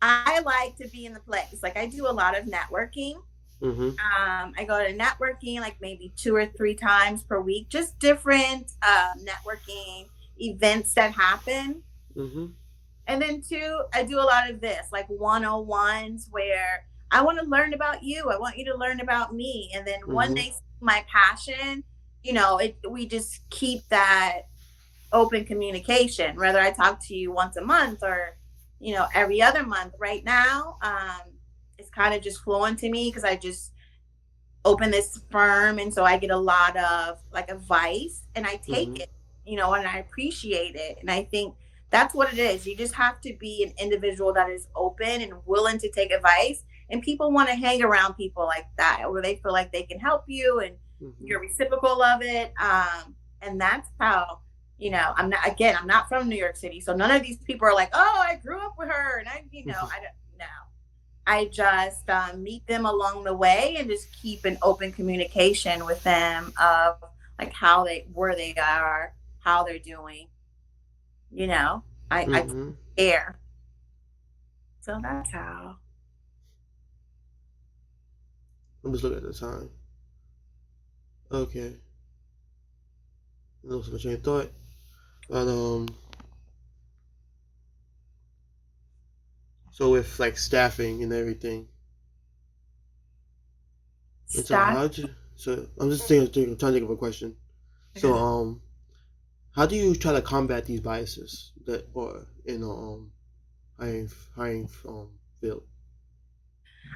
I like to be in the place. Like I do a lot of networking. Mm-hmm. I go to networking like maybe 2 or 3 times per week, just different networking events that happen. Mm-hmm. And then two, I do a lot of this, like 101s where I want to learn about you. I want you to learn about me. And then when Mm-hmm. they see my passion, we just keep that open communication, whether I talk to you once a month or, every other month. Right now, it's kind of just flowing to me because I just open this firm, and so I get a lot of like advice and I take Mm-hmm. it, and I appreciate it. And I think that's what it is. You just have to be an individual that is open and willing to take advice, and people want to hang around people like that where they feel like they can help you and Mm-hmm. you're reciprocal of it. And that's how, I'm not from New York City, so none of these people are like, oh, I grew up with her and I don't know. I just meet them along the way and just keep an open communication with them of like where they are, how they're doing. You know, I Mm-hmm. care. So that's how. I'm just looking at the time. Okay. Lost my train of thought. But so with like staffing and everything, and so Stop. how'd you? So I'm just trying to think of a question. So Okay. how do you try to combat these biases that or in hiring field?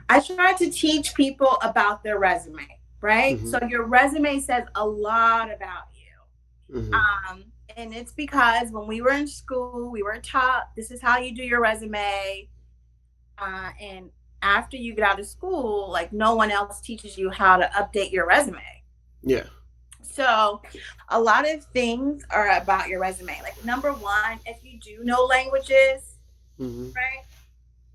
I try to teach people about their resume, right? Mm-hmm. So your resume says a lot about you. Mm-hmm. And it's because when we were in school, we were taught this is how you do your resume. And after you get out of school, like no one else teaches you how to update your resume. Yeah. So, a lot of things are about your resume. Like, number one, if you do know languages, Mm-hmm. right?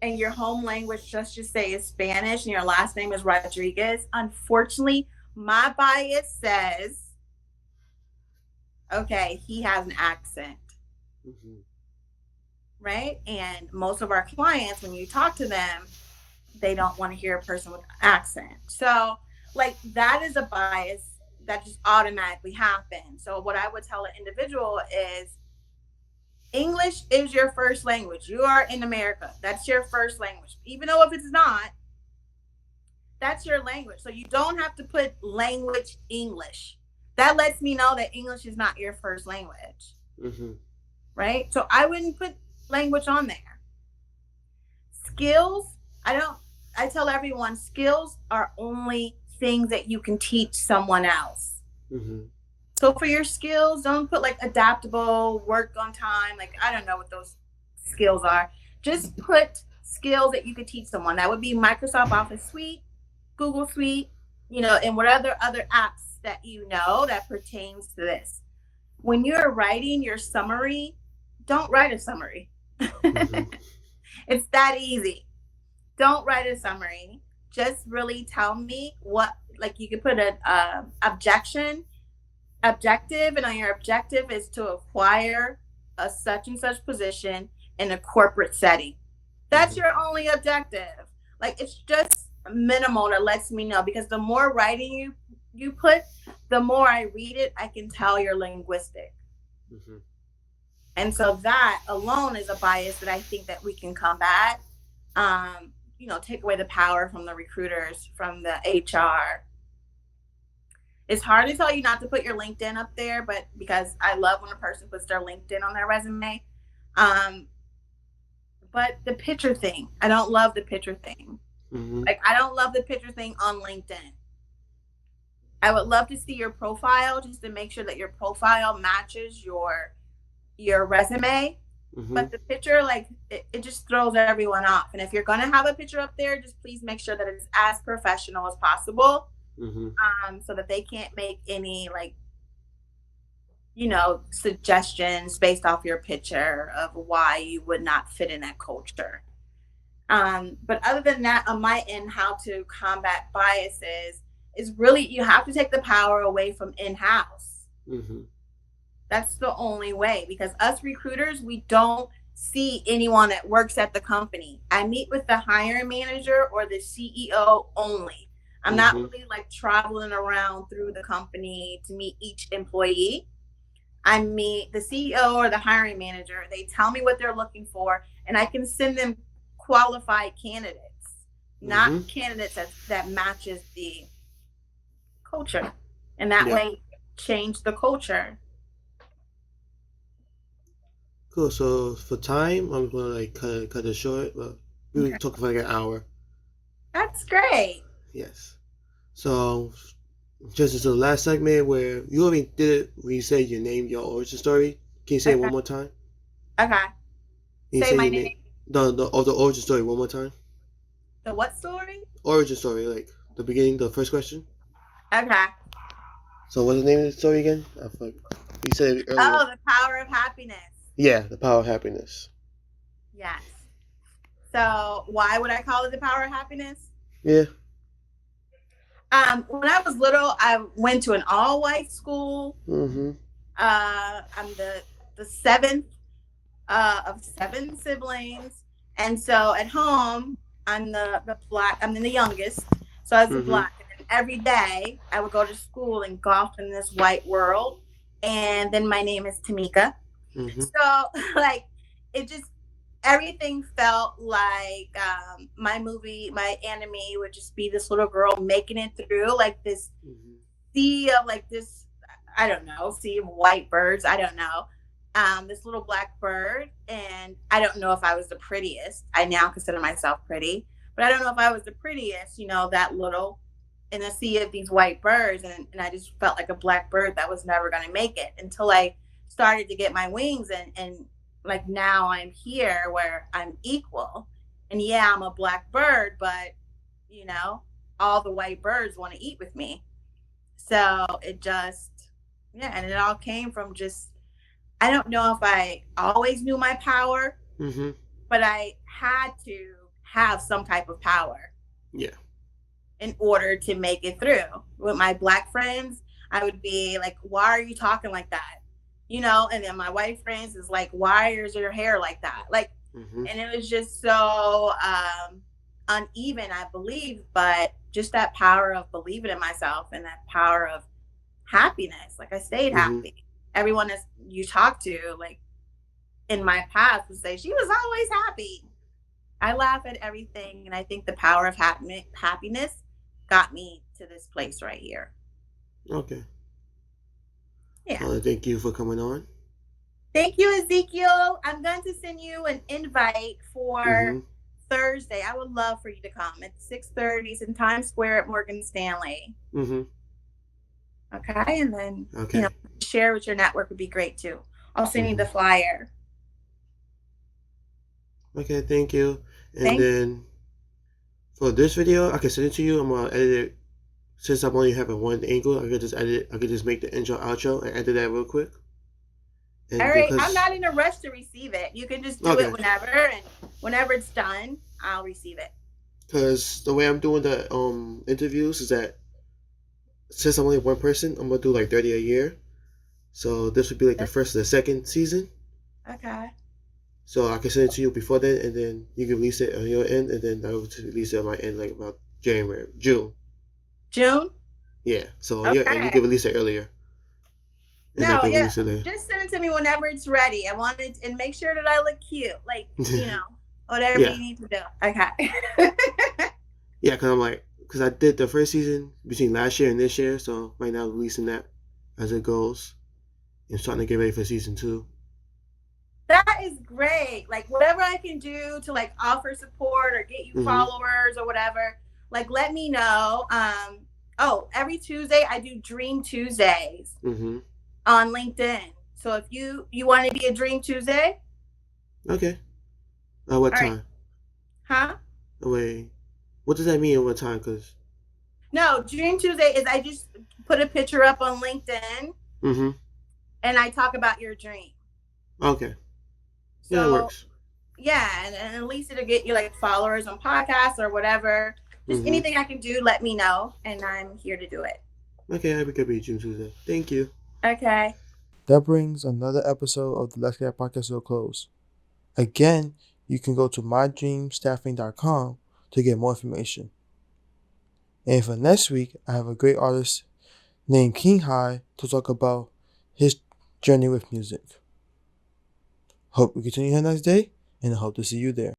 And your home language, just say, is Spanish and your last name is Rodriguez, unfortunately, my bias says, okay, he has an accent, Mm-hmm. right? And most of our clients, when you talk to them, they don't want to hear a person with an accent. So, like, that is a bias that just automatically happens. So, what I would tell an individual is English is your first language. You are in America. That's your first language. Even though if it's not, that's your language. So, you don't have to put language English. That lets me know that English is not your first language, Mm-hmm. right? So, I wouldn't put language on there. Skills, I tell everyone skills are only things that you can teach someone else. Mm-hmm. So for your skills, don't put like adaptable, work on time. Like, I don't know what those skills are. Just put skills that you could teach someone. That would be Microsoft Office Suite, Google Suite, and whatever other apps that that pertains to this. When you're writing your summary, don't write a summary. Mm-hmm. It's that easy. Don't write a summary. Just really tell me what, like, you could put an objective, and on your objective is to acquire a such and such position in a corporate setting. That's Mm-hmm. your only objective. Like, it's just minimal that lets me know, because the more writing you put, the more I read it, I can tell you're linguistic. Mm-hmm. And so that alone is a bias that I think that we can combat. Take away the power from the recruiters, from the HR. It's hard to tell you not to put your LinkedIn up there, but because I love when a person puts their LinkedIn on their resume. Um, but the picture thing, I don't love the picture thing. Mm-hmm. Like, I don't love the picture thing on LinkedIn. I would love to see your profile just to make sure that your profile matches your resume. Mm-hmm. But the picture, like, it just throws everyone off. And if you're going to have a picture up there, just please make sure that it's as professional as possible, Mm-hmm. so that they can't make any, like, suggestions based off your picture of why you would not fit in that culture. But other than that, on my end, how to combat biases is really, you have to take the power away from in-house. Mm-hmm. That's the only way, because us recruiters, we don't see anyone that works at the company. I meet with the hiring manager or the CEO only. I'm not Mm-hmm. really like traveling around through the company to meet each employee. I meet the CEO or the hiring manager. They tell me what they're looking for, and I can send them qualified candidates, not Mm-hmm. candidates that matches the culture. And that Yeah. way, change the culture. Cool. So for time, I'm gonna like cut it short. But we were Okay. talking for like an hour. That's great. Yes. So just as the last segment where you already did it, when you said your name, your origin story. Can you say it one Okay. more time? Okay. Can you Say say my your name. name? The origin story one more time. The what story? Origin story, like the beginning, the first question. Okay. So what's the name of the story again? I forgot. You said it earlier. Oh, the power of happiness. Yeah, the power of happiness. Yes. So why would I call it the power of happiness? Yeah. When I was little, I went to an all-white school. Mm-hmm. I'm the seventh of seven siblings, and so at home, I'm the black. I'm the youngest, so I was the Mm-hmm. black. And every day, I would go to school and golf in this white world, and then my name is Tamika. Mm-hmm. So like, it just everything felt like my movie, my anime would just be this little girl making it through like this Mm-hmm. sea of like this, I don't know, sea of white birds. I don't know. This little black bird. And I don't know if I was the prettiest. I now consider myself pretty, but I don't know if I was the prettiest, that little in a sea of these white birds. And I just felt like a black bird that was never going to make it until I started to get my wings. And like now I'm here where I'm equal. And yeah, I'm a black bird, but, you know, all the white birds want to eat with me. So it just, yeah, and it all came from just, I don't know if I always knew my power, Mm-hmm. but I had to have some type of power Yeah. in order to make it through. With my black friends, I would be like, why are you talking like that? And then my white friends is like, why is your hair like that? Like, Mm-hmm. and it was just so uneven, I believe, but just that power of believing in myself and that power of happiness. Like I stayed Mm-hmm. happy. Everyone that you talk to, like in my past, would say she was always happy. I laugh at everything, and I think the power of happiness got me to this place right here. Okay. Yeah. Thank you for coming on. Thank you, Ezekiel. I'm going to send you an invite for Mm-hmm. Thursday. I would love for you to come at 6:30 in Times Square at Morgan Stanley. Mm-hmm. Okay, and then Okay. share with your network would be great too. I'll send you the Mm-hmm. flyer. Okay, thank you. And Thank. then for this video, I can send it to you. I'm gonna edit it. Since I'm only having one angle, I could just edit it. I could just make the intro outro and edit that real quick. All And right, I'm because not in a rush to receive it. You can just do okay, it whenever, and whenever it's done, I'll receive it. because the way I'm doing the interviews is that since I'm only one person, I'm gonna do like 30 a year. So this would be like the first or the second season. Okay. So I can send it to you before then, and then you can release it on your end, and then I will release it on my end like about June. June? Yeah. So on your end, you Okay. can release it earlier, and I No, can yeah. release it later. Just send it to me whenever it's ready. I want it, and make sure that I look cute. Like, whatever Yeah. you need to do. Okay. Yeah, because I did the first season between last year and this year, so right now releasing that as it goes and starting to get ready for season 2. That is great. Like, whatever I can do to like offer support or get you Mm-hmm. followers or whatever, like let me know. Every Tuesday I do Dream Tuesdays Mm-hmm. on LinkedIn. So if you want to be a Dream Tuesday, Okay. What all right, time? huh? Wait. What does that mean at what time? Because No, Dream Tuesday is I just put a picture up on LinkedIn mm-hmm. and I talk about your dream. Okay. So Yeah, it works. yeah, and at least it'll get you like followers on podcasts or whatever. Just Mm-hmm. anything I can do, let me know, and I'm here to do it. Okay, I could be June Tuesday. Thank you. Okay. That brings another episode of the Let's Get Podcast to a close. Again, you can go to mydreamstaffing.com to get more information. And for next week, I have a great artist named King High to talk about his journey with music. Hope you continue your next day, and I hope to see you there.